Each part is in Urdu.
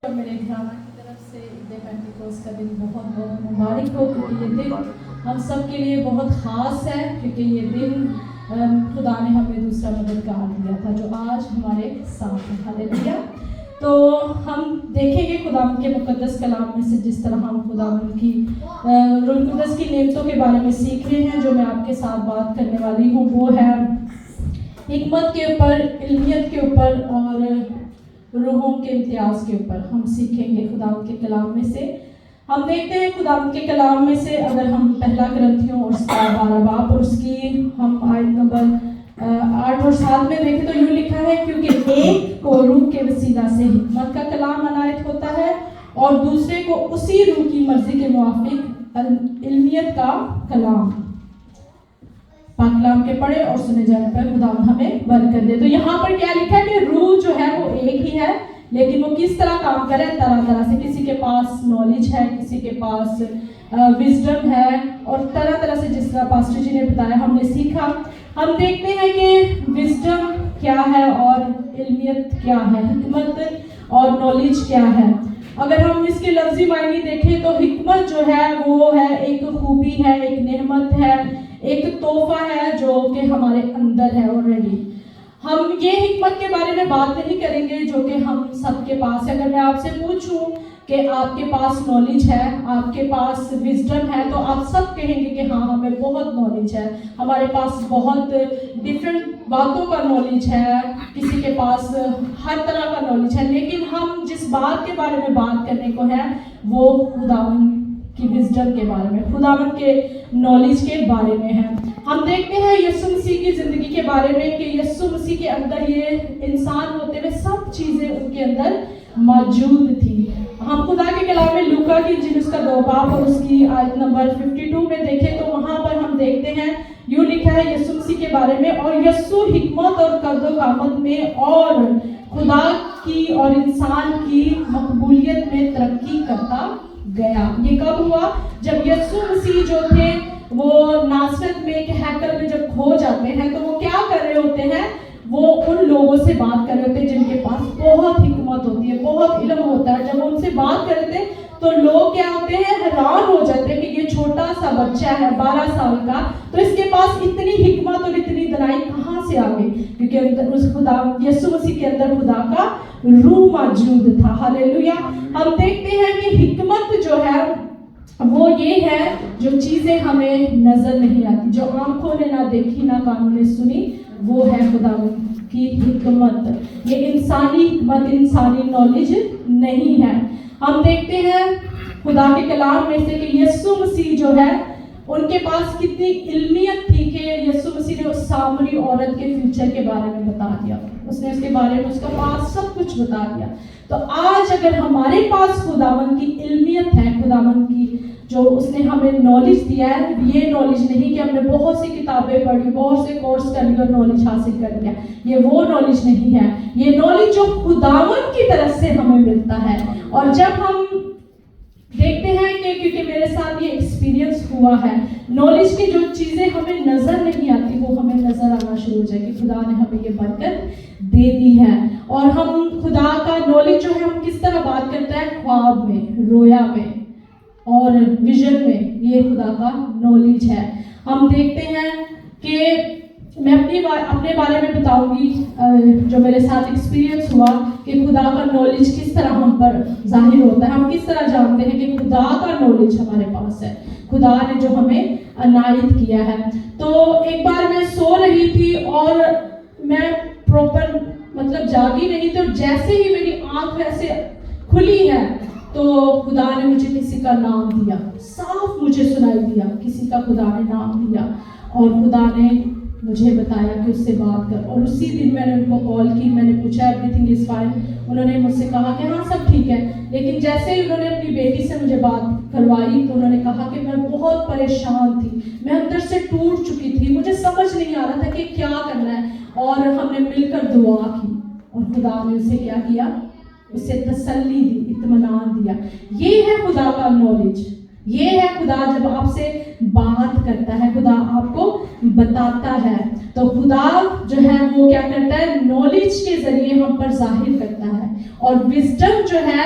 میرے گھرانا کی طرف سے عید پینٹیکوسٹ کا دن بہت بہت مبارک ہو، کیونکہ یہ دن ہم سب کے لیے بہت خاص ہے، کیونکہ یہ دن خدا نے ہمیں دوسرا مددگار دیا تھا جو آج ہمارے ساتھ ہے۔ ہاللیلویا۔ تو ہم دیکھیں گے خدا کے مقدس کلام میں سے جس طرح ہم خدا کی روح القدس کی نعمتوں کے بارے میں سیکھ رہے ہیں۔ جو میں آپ کے ساتھ بات کرنے والی ہوں وہ ہے حکمت کے اوپر، علمیت کے اوپر اور روحوں کے امتیاز کے اوپر ہم سیکھیں گے خدا کے کلام میں سے۔ ہم دیکھتے ہیں خدا کے کلام میں سے، اگر ہم پہلا کرنتھیوں اور اس کا 12 باب اور اس کی ہم آیت نمبر 8 اور 7 میں دیکھیں تو یوں لکھا ہے، کیونکہ ایک کو روح کے وسیلہ سے حکمت کا کلام عنایت ہوتا ہے اور دوسرے کو اسی روح کی مرضی کے موافق علمیت کا کلام۔ پاک کلام کے پڑھے اور سنے جانے پر خدا ہمیں برکت دے۔ تو یہاں پر کیا لکھا ہے کہ روح جو ہے وہ ایک ہی ہے، لیکن وہ کس طرح کام کرے طرح طرح سے۔ کسی کے پاس نالج ہے، کسی کے پاس وزڈم ہے، اور طرح طرح سے جس طرح پاسٹر جی نے بتایا ہم نے سیکھا۔ ہم دیکھتے ہیں کہ وزڈم کیا ہے اور علمیت کیا ہے، حکمت اور نالج کیا ہے۔ اگر ہم اس کے لفظی معنی دیکھیں تو حکمت جو ہے وہ ہے ایک خوبی ہے، ایک نعمت ہے، ایک تحفہ ہے جو کہ ہمارے اندر ہے آلریڈی۔ ہم یہ حکمت کے بارے میں بات نہیں کریں گے جو کہ ہم سب کے پاس ہے۔ اگر میں آپ سے پوچھوں کہ آپ کے پاس نالج ہے، آپ کے پاس وزڈم ہے، تو آپ سب کہیں گے کہ ہاں ہمیں بہت نالج ہے، ہمارے پاس بہت ڈفرینٹ باتوں کا نالج ہے، کسی کے پاس ہر طرح کا نالج ہے۔ لیکن ہم جس بات کے بارے میں بات کرنے کو ہے وہ خداوند کی وزڈم کے بارے میں، خداوند کے نالج کے بارے میں ہے۔ ہم دیکھتے ہیں یسوع مسیح کی زندگی کے بارے میں کہ یسوع مسیح کے اندر یہ انسان ہوتے ہوئے سب چیزیں ان کے اندر موجود تھی۔ ہم خدا کے کلام میں لوکا کی انجیل اس کا 2 باب اور اس کی آیت نمبر 52 میں دیکھیں تو وہاں پر ہم دیکھتے ہیں یوں لکھا ہے یسوع مسیح کے بارے میں، اور یسوع حکمت اور قد و قامت میں اور خدا کی اور انسان کی مقبولیت میں ترقی کرتا گیا۔ یہ کب ہوا؟ جب یسوع مسیح جو تھے وہ ناصرت میں ایک ہیکل میں جب کھو جاتے ہیں تو وہ کیا کر رہے ہوتے ہیں؟ وہ ان لوگوں سے بات کر رہے ہوتے ہیں جن کے پاس بہت حکمت ہوتی ہے، بہت علم ہوتا ہے۔ جب وہ ان سے بات کر رہے تھے تو لوگ کیا ہوتے ہیں؟ حیران ہو جاتے ہیں کہ یہ چھوٹا سا بچہ ہے 12 سال کا، تو اس کے پاس اتنی حکمت اور اتنی دانائی کہاں سے آ گئی؟ کیونکہ اندر اس خدا یسوع مسیح کے اندر خدا کا روح موجود تھا۔ ہاللیلویا۔ ہم دیکھتے ہیں کہ حکمت جو ہے وہ یہ ہے جو چیزیں ہمیں نظر نہیں آتی، جو آنکھوں نے نہ دیکھی نہ کانوں نے سنی، وہ ہے خداوند کی حکمت۔ یہ انسانی حکمت، انسانی نالج نہیں ہے۔ ہم دیکھتے ہیں خدا کے کلام میں سے کہ یسوع مسیح جو ہے ان کے پاس کتنی علمیت تھی کہ یسوع مسیح نے اس سامری عورت کے فیوچر کے بارے میں بتا دیا، اس نے اس کے بارے میں اس کا پاس سب کچھ بتا دیا۔ تو آج اگر ہمارے پاس خداوند کی علمیت ہے، خداوند کی جو اس نے ہمیں نالج دیا ہے، یہ نالج نہیں کہ ہم نے بہت سی کتابیں پڑھی، بہت سے کورس کر لیے اور نالج حاصل کر لیا، یہ وہ نالج نہیں ہے۔ یہ نالج جو خداوند کی طرف سے ہمیں ملتا ہے۔ اور جب ہم دیکھتے ہیں کہ کیونکہ میرے ساتھ یہ ایکسپیرینس ہوا ہے، نالج کی جو چیزیں ہمیں نظر نہیں آتی وہ ہمیں نظر آنا شروع ہو جائے کہ خدا نے ہمیں یہ برکت دے دی ہے۔ اور ہم خدا کا نالج جو ہے ہم کس طرح بات کرتے ہیں؟ خواب میں، رویا میں اور ویژن میں، یہ خدا کا نالج ہے۔ ہم دیکھتے ہیں کہ میں اپنے بارے میں بتاؤں گی جو میرے ساتھ ایکسپیرینس ہوا کہ خدا کا نالج کس طرح ہم پر ظاہر ہوتا ہے، ہم کس طرح جانتے ہیں کہ خدا کا نالج ہمارے پاس ہے، خدا نے جو ہمیں عنایت کیا ہے۔ تو ایک بار میں سو رہی تھی اور میں پراپر جاگی نہیں تھی، اور جیسے ہی میری آنکھ ایسے کھلی ہے تو خدا نے مجھے کسی کا نام دیا، صاف مجھے سنائی دیا، کسی کا خدا نے نام دیا، اور خدا نے مجھے بتایا کہ اس سے بات کر۔ اور اسی دن میں نے ان کو کال کی، میں نے پوچھا ایوری تھنگ از فائن، انہوں نے مجھ سے کہا کہ ہاں سب ٹھیک ہے۔ لیکن جیسے ہی انہوں نے اپنی بیٹی سے مجھے بات کروائی تو انہوں نے کہا کہ میں بہت پریشان تھی، میں اندر سے ٹوٹ چکی تھی، مجھے سمجھ نہیں آ رہا تھا کہ کیا کرنا ہے، اور ہم نے مل کر دعا کی اور خدا نے اسے کیا کیا؟ اسے تسلی دی، اطمینان دیا۔ یہ ہے خدا کا نالج، یہ ہے خدا جب آپ سے بات کرتا ہے، خدا آپ کو بتاتا ہے۔ تو خدا جو ہے وہ کیا کرتا ہے، نالج کے ذریعے ہم پر ظاہر کرتا ہے. اور وزڈم جو ہے،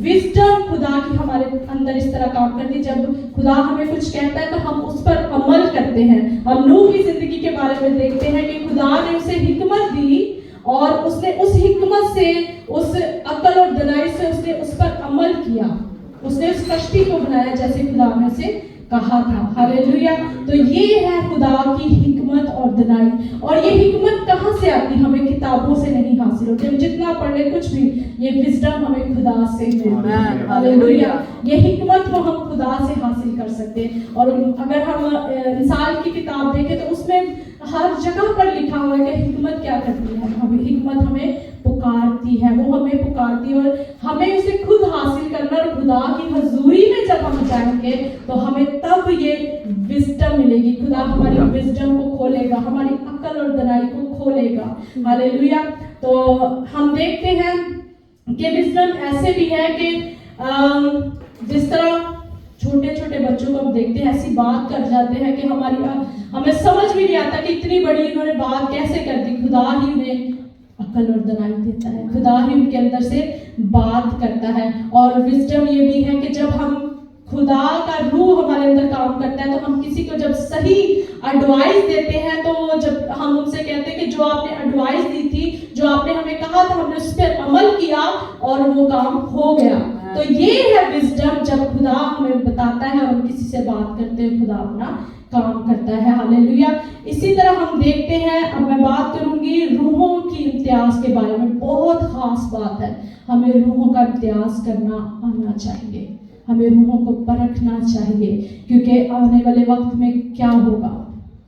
وزڈم خدا کی ہمارے اندر اس طرح کام کرتی ہے، جب خدا ہمیں کچھ کہتا ہے تو ہم اس پر عمل کرتے ہیں. ہم نوح کی زندگی کے بارے میں دیکھتے ہیں کہ خدا نے اسے حکمت دی اور اس نے اس حکمت سے، اس عقل اور دانائی سے اس نے اس پر عمل کیا. اس نے اس کشتی کو بنایا جیسے خدا نے اسے کہا تھا. ہاللیلویا. تو یہ ہے خدا کی حکمت اور دانائی. اور یہ حکمت کہاں سے آتی؟ ہمیں کتابوں سے نہیں حاصل ہوتی، ہم جتنا پڑھ لیں کچھ بھی، یہ وزڈم ہمیں خدا سے ملتی ہے. ہاللیلویا. یہ حکمت کو ہم خدا سے حاصل کر سکتے ہیں. اور اگر ہم مثال کی کتاب دیکھیں تو اس میں ہر جگہ پر لکھا ہوا ہے کہ حکمت کیا کرتی ہے. حکمت ہمیں پکارتی ہے، وہ ہمیں پکارتی ہے اور ہمیں اسے خود حاصل کرنا. اور خدا کی حضوری میں جب ہم جائیں گے تو ہمیں تب یہ وزڈم ملے گی. خدا ہماری وزڈم کو کھولے گا، ہماری عقل اور دانائی کو کھولے گا. ہاللیلویا. تو ہم دیکھتے ہیں کہ وزڈم ایسے بھی ہے کہ جس طرح چھوٹے چھوٹے بچوں کو ہم دیکھتے ہیں ایسی بات کر جاتے ہیں کہ ہمیں سمجھ بھی نہیں آتا کہ اتنی بڑی انہوں نے بات کیسے کر دی. خدا ہی انہیں عقل اور دانائی دیتا ہے، خدا ہی ان کے اندر سے بات کرتا ہے. اور وزڈم یہ بھی ہے کہ جب ہم خدا کا روح ہمارے اندر کام کرتا ہے تو ہم کسی کو جب صحیح ایڈوائز دیتے ہیں تو جب ہم ان سے کہتے ہیں کہ جو آپ نے ایڈوائز دی تھی، جو آپ نے ہمیں کہا تھا، ہم نے اس پر عمل کیا اور وہ کام ہو گیا. تو یہ ہے وزڈم، جب خدا ہمیں بتاتا ہے اور ہم کسی سے بات کرتے ہیں، خدا اپنا کام کرتا ہے. ہاللیلویا. اسی طرح ہم دیکھتے ہیں، اب میں بات کروں گی روحوں کی امتیاز کے بارے میں. بہت خاص بات ہے، ہمیں روحوں کا امتیاز کرنا آنا چاہیے، ہمیں روحوں کو پرکھنا چاہیے. کیونکہ آنے والے وقت میں کیا ہوگا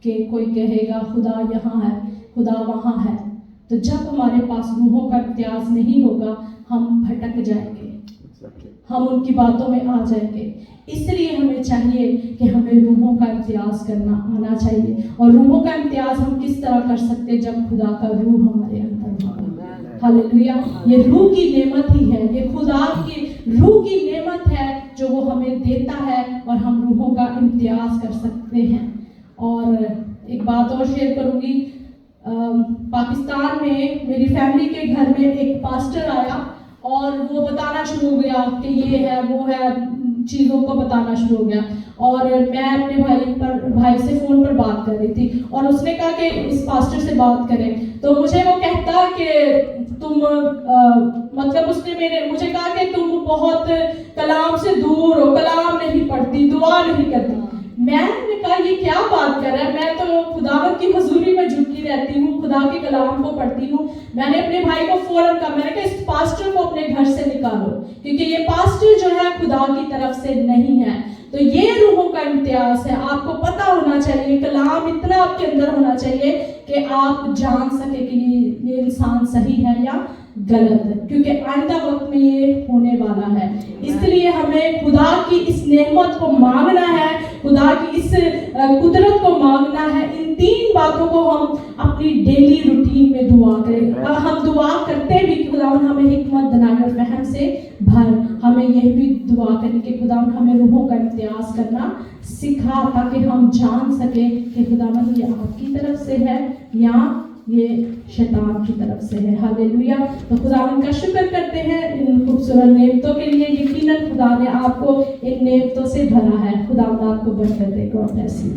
کہ کوئی کہے گا خدا یہاں ہے، خدا وہاں ہے. تو جب ہمارے پاس روحوں کا امتیاز نہیں ہوگا ہم بھٹک جائیں گے، ہم ان کی باتوں میں آ جائیں گے. اس لیے ہمیں چاہیے کہ ہمیں روحوں کا امتیاز کرنا آنا چاہیے. اور روحوں کا امتیاز ہم کس طرح کر سکتے ہیں؟ جب خدا کا روح ہمارے اندر ہوگا. ہاللیلویا. یہ روح کی نعمت ہی ہے، یہ خدا کی روح کی نعمت ہے جو وہ ہمیں دیتا ہے اور ہم روحوں کا امتیاز کر سکتے ہیں. اور ایک بات اور شیئر کروں گی. پاکستان میں میری فیملی کے گھر میں ایک پاسٹر آیا اور وہ بتانا شروع ہو گیا کہ یہ ہے وہ ہے، چیزوں کو بتانا شروع ہو گیا. اور میں اپنے بھائی سے فون پر بات کر رہی تھی اور اس نے کہا کہ اس پاسٹر سے بات کریں. تو مجھے وہ کہتا کہ تم مطلب اس نے مجھے کہا کہ تم بہت کلام سے دور ہو، کلام نہیں پڑھتی، دعا نہیں کرتی. میں نے کہا یہ کیا بات کر رہا ہے، میں تو خداوند کی حضوری میں جھکی رہتی ہوں، خدا کے کلام کو پڑھتی ہوں. میں نے اپنے بھائی کو فوراً کہا، میں نے کہا اس پاسٹر کو اپنے گھر سے نکالو کیونکہ یہ پاسٹر جو ہے خدا کی طرف سے نہیں ہے. تو یہ روحوں کا امتیاز ہے. آپ کو پتہ ہونا چاہیے، کلام اتنا آپ کے اندر ہونا چاہیے کہ آپ جان سکے کہ یہ انسان صحیح ہے یا غلط ہے، کیونکہ آئندہ وقت میں یہ ہونے والا ہے. اس لیے ہمیں خدا کی اس نعمت کو مانگنا ہے، خدا کی اس قدرت کو مانگنا ہے. ان تین باتوں کو ہم اپنی ڈیلی روٹین میں دعا کریں. ہم دعا کرتے بھی کہ خداوند ہمیں حکمت، دانائی اور فہم سے بھر. ہمیں یہ بھی دعا کریں کہ خداوند ہمیں روحوں کا امتیاز کرنا سکھا تاکہ ہم جان سکیں کہ خداوند یہ آپ کی طرف سے ہے یا یہ شیطان کی طرف سے ہے. ہاللیلویا. تو خداوند کا شکر کرتے ہیں ان خوبصورت نعمتوں کے لیے. یقیناً خدا نے آپ کو ان نعمتوں سے بھرا ہے. خداوند آپ کو برکت دے. God bless you.